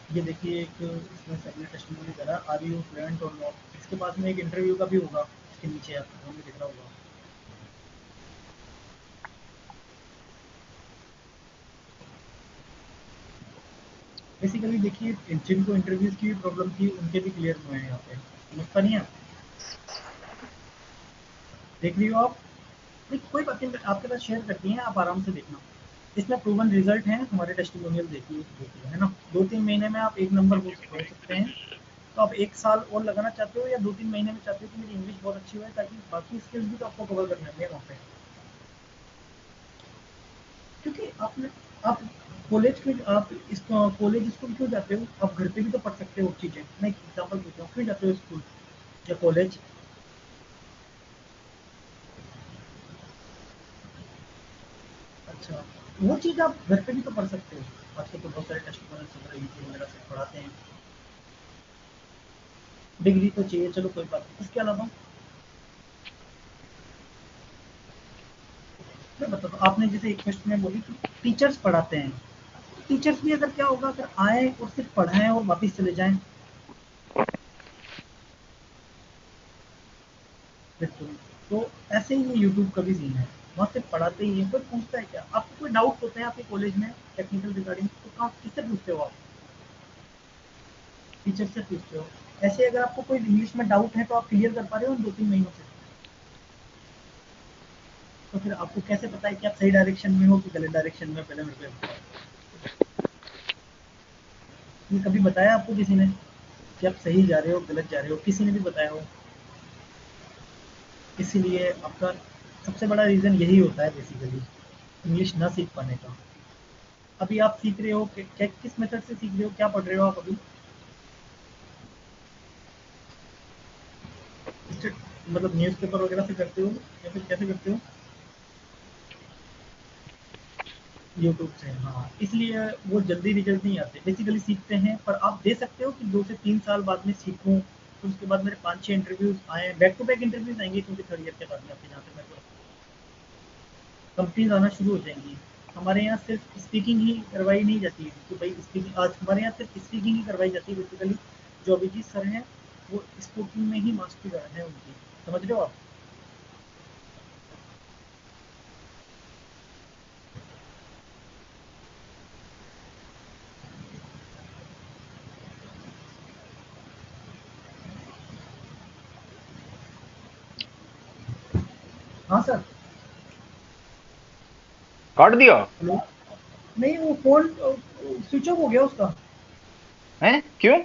ये देखिए एक इसमें सबने टेस्टिमोनी करा, आर यू फ्लुएंट और नॉट। इसके पास में एक इंटरव्यू का भी होगा, इसके नीचे आपको हमें दिख रहा होगा। बेसिकली देखिए जिनको इंटरव्यूज की भी प्रॉब्लम थी उनके भी क्लियर हुए हैं यहाँ पे। समझ पा नहीं आप? देख रही हो आप? नहीं कोई बात नहीं, आपके पास शेयर करती हैं, आप आराम से देखना। इसमें प्रूवन रिजल्ट हैं हमारे टेस्टिमोनियल। देखिए देखिए है ना, 2-3 महीने में आप एक नंबर हो सकते हैं। तो आप 1 साल और लगाना चाहते हो या 2-3 महीने में चाहते हो कि मेरी इंग्लिश बहुत अच्छी हो ताकि बाकी स्किल्स भी तो आपको कवर करने होंगे वहाँ पे। क्योंकि आपने आप कॉलेज क्यों, आप इस कॉलेज स्कूल क्यों जाते हो? आप घर पे भी तो पढ़ सकते हो चीज़ें। मैं एक एग्जाम्पल देता हूँ, क्यों जाते हो स्कूल या कॉलेज? अच्छा, वो चीज़ आप घर पे भी तो पढ़ सकते हो। आजकल तो बहुत सारे टेस्ट वगैरह यूट्यूब वगैरह से पढ़ाते हैं। डिग्री तो चाहिए, चलो कोई बात नहीं। इसके अलावा मैं बताता हूँ, आपने जैसे एक क्वेश्चन में बोली कि टीचर्स पढ़ाते हैं। टीचर्स भी अगर क्या होगा, अगर आए और सिर्फ पढ़ाएं और वापस चले जाएं? बिल्कुल। तो ऐसे ही ये यूट्यूब का भी सीन है, वहाँ सिर्फ पढ़ाते ही हैं। कोई पूछता है क्या? आपको कोई डाउट होते हैं आपके कॉलेज में टेक्निकल रिगार्डिंग, तो आप किससे पूछते हो? आप टीचर से पूछते हो। ऐसे अगर आपको कोई इंग्लिश में डाउट है तो आप क्लियर कर पा रहे हो इन 2-3 महीनों से? तो फिर आपको कैसे पता है कि आप सही डायरेक्शन में हो कि गलत डायरेक्शन में? पहले मेरे को ये बताओ। ये कभी बताया आपको किसी ने कि आप सही जा रहे हो गलत जा रहे हो? किसी ने भी बताया हो? इसीलिए आपका सबसे बड़ा रीज़न यही होता है बेसिकली, इंग्लिश ना सीख पाने का। अभी आप सीख रहे हो क्या, किस मेथड से सीख रहे हो, क्या पढ़ रहे हो आप अभी? मतलब न्यूज़पेपर वगैरह से करते हो या फिर कैसे करते हो? यूट्यूब से, हाँ। इसलिए वो जल्दी रिजल्ट नहीं आते, बेसिकली सीखते हैं। पर आप दे सकते हो कि 2 से 3 साल बाद में सीखूं, तो उसके बाद मेरे 5-6 इंटरव्यूज आए, बैक टू बैक इंटरव्यूज आएंगे, क्योंकि थर्ड ईयर के बाद में आपके जहाँ तक मेरे को कंपनीज आना शुरू हो जाएंगी। हमारे यहाँ सिर्फ स्पीकिंग ही करवाई नहीं जाती है कि भाई स्पीकिंग, आज हमारे यहाँ सिर्फ स्पीकिंग ही करवाई जाती है बेसिकली। जो अभिजीत सर हैं वो स्पोकिंग में ही मास्टरी है उनकी। समझ रहे हो आप? हाँ सर। काट दिया? हेलो। नहीं वो फ़ोन स्विच ऑफ हो गया उसका। है क्यों?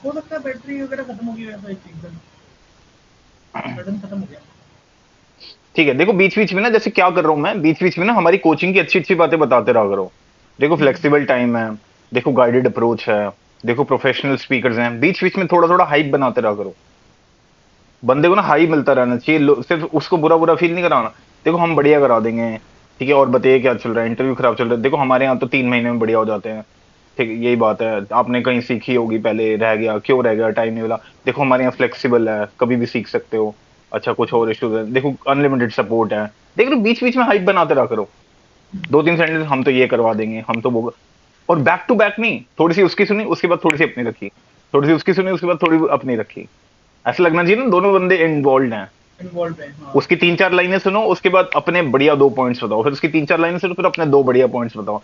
हो सकता है बैटरी वगैरह खत्म हो गई हो, तो एकदम सडन खत्म हो गया। ठीक है, देखो बीच बीच में ना, जैसे क्या कर रहा हूं मैं, बीच बीच में ना हमारी कोचिंग की अच्छी अच्छी बातें बताते रहा करो। देखो फ्लेक्सिबल टाइम है, देखो गाइडेड अप्रोच है, देखो प्रोफेशनल स्पीकर्स हैं, बीच बीच में थोड़ा थोड़ा हाइप बनाते रहा करो। बंदे को ना हाई मिलता रहना चाहिए, सिर्फ उसको बुरा बुरा फील नहीं कराना। देखो हम बढ़िया करा देंगे, ठीक है, और बताइए क्या चल रहा है, इंटरव्यू खराब चल रहा है, देखो हमारे यहाँ तो 3 महीने में बढ़िया हो जाते हैं। ठीक है, यही बात है, आपने कहीं सीखी होगी पहले, रह गया क्यों, रह गया टाइम नहीं मिला। देखो हमारे यहाँ फ्लेक्सिबल है, कभी भी सीख सकते हो। अच्छा कुछ और इश्यूज है, देखो अनलिमिटेड सपोर्ट है। देख लो बीच बीच में हाइप बनाते रहा करो। 2-3 सेंटेंस, हम तो ये करवा देंगे, हम तो वो। और बैक टू बैक नहीं, थोड़ी सी उसकी सुनी उसके बाद थोड़ी सी अपनी रखी, थोड़ी सी उसकी सुनी उसके बाद थोड़ी अपनी रखी। ऐसा लगना चाहिए ना दोनों बंदे इन्वॉल्व हैं। इन्वॉल्व है, हाँ। उसकी 3-4 लाइनें सुनो, उसके बाद अपने बढ़िया 2 पॉइंट्स बताओ, फिर उसकी 3-4 लाइनें सुनो, फिर अपने 2 बढ़िया पॉइंट्स बताओ।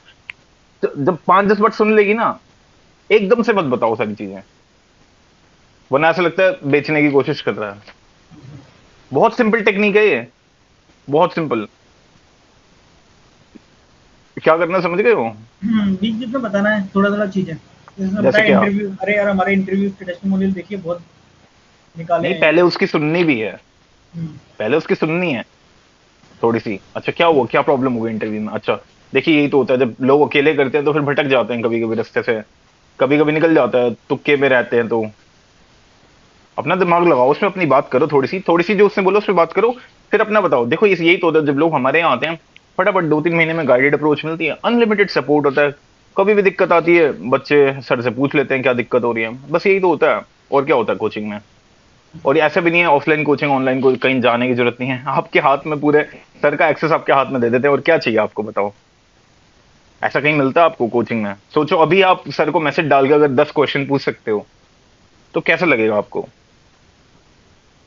तो जब 5-10 बार सुन लेगी ना, एकदम से मत बताओ सारी चीजें, वरना ऐसा लगता है बेचने की कोशिश कर रहा है। बहुत सिंपल टेक्निक है ये, बहुत सिंपल। क्या करना है, समझ गए हो? बीच बीच में बताना है थोड़ा थोड़ा चीज़ें। जैसे जैसे बताया क्या? इंटरव्यू, अरे यार हमारे इंटरव्यू के टेस्टिमोनियल देखिए बहुत निकाले नहीं, हैं। पहले उसकी सुननी भी है, हम्म, पहले उसकी सुननी है थोड़ी सी। अच्छा क्या हुआ, क्या प्रॉब्लम हो गई इंटरव्यू में? अच्छा देखिए यही तो होता है, जब लोग अकेले करते हैं तो फिर भटक जाते हैं कभी कभी रास्ते से, कभी कभी निकल जाता है, तुक्के में रहते हैं। तो अपना दिमाग लगाओ, उसमें अपनी बात करो, थोड़ी सी जो उसने बोला उसमें बात करो, फिर अपना बताओ। देखो यही तो होता है, जब लोग हमारे यहाँ आते हैं, फटाफट 2-3 महीने में गाइडेड अप्रोच मिलती है, अनलिमिटेड सपोर्ट होता है। कभी भी दिक्कत आती है, बच्चे सर से पूछ लेते हैं क्या दिक्कत हो रही है, बस यही तो होता है। और क्या होता है कोचिंग में? और ये ऐसा भी नहीं है ऑफलाइन कोचिंग ऑनलाइन को कहीं जाने की जरूरत नहीं है, आपके हाथ में पूरे सर का एक्सेस आपके हाथ में दे देते हैं, और क्या चाहिए आपको बताओ। ऐसा कहीं मिलता है आपको कोचिंग में? सोचो अभी आप सर को मैसेज डाल के अगर 10 क्वेश्चन पूछ सकते हो तो कैसा लगेगा आपको?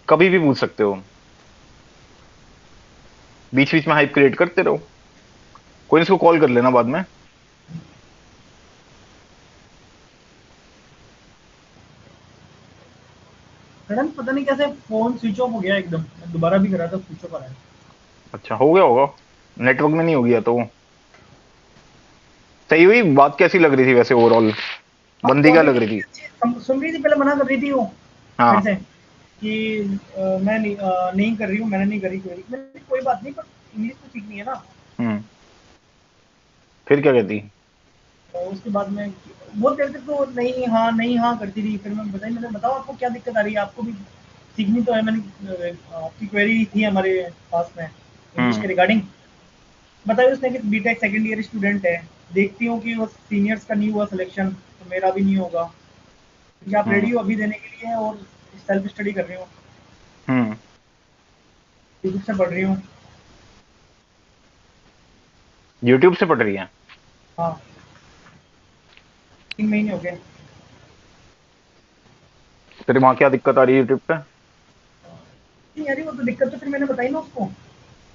कभी भी पूछ सकते हो, बीच बीच में हाइप क्रिएट करते रहो। कोई इसको कॉल कर लेना बाद में। सडन पता नहीं कैसे फोन स्विच ऑफ हो गया एकदम, मैं दोबारा भी करा था, स्विच ऑफ आ रहा है। अच्छा, हो गया होगा, नेटवर्क में नहीं हो गया तो। सही हुई बात। कैसी लग रही थी वैसे ओवरऑल? हाँ बंदी क्या पॉजिटिव लग रही थी, थी? अच्छी सुन रही थी, पहले मना कर रही थी वो मेरे हाँ। से कि मैं नहीं, नहीं कर रही हूँ, मैंने नहीं करी क्वेरी। मैंने कोई बात नहीं, पर इंग्लिश तो सीखनी है ना। हम्म। फिर क्या कहती? तो उसके बाद में बहुत देर तक तो नहीं हाँ नहीं हाँ करती रही। फिर मैं बताई, मैंने बताओ आपको क्या दिक्कत आ रही है, आपको भी सीखनी तो है। मैंने आपकी क्वेरी थी हमारे पास में इंग्लिश हम्म। के रिगार्डिंग। बताया उसने कि बीटेक सेकंड ईयर स्टूडेंट है, देखती हूँ कि वो सीनियर्स का नहीं हुआ सिलेक्शन तो मेरा भी नहीं होगा। क्या आप रेडी हम्म। हो अभी देने के लिए, और सेल्फ स्टडी कर रही हूँ, हम्म। यूट्यूब से पढ़ रही हूँ। यूट्यूब से पढ़ रही है? हाँ 3 महीने हो गए। फिर वहां क्या दिक्कत आ रही है यूट्यूब पे? नहीं यार वो तो दिक्कत तो फिर मैंने बताई ना उसको।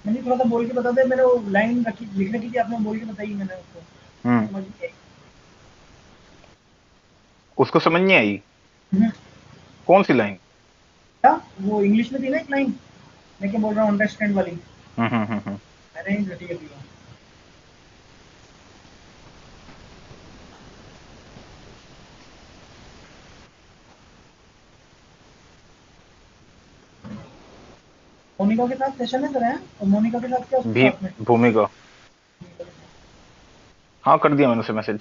मैंने थोड़ा सा बोल के बता दे, मैंने वो लाइन रखी लिखने की थी, आपने बोल के बताई मैंने उसको, हम्म। समझ नहीं आई। उसको समझ नहीं आई? हम्म। कौन सी लाइन? क्या वो इंग्लिश में थी ना एक लाइन, मैं क्या बोल रहा हूँ अंडरस्टैंड वाली, हम्म। मैंने ही रटी कर दिया। मोनिका के साथ सेशन है सर है, और मोनिका के साथ क्या उसके भी साथ में। भूमिका। हाँ, कर दिया मैंने उसे मैसेज।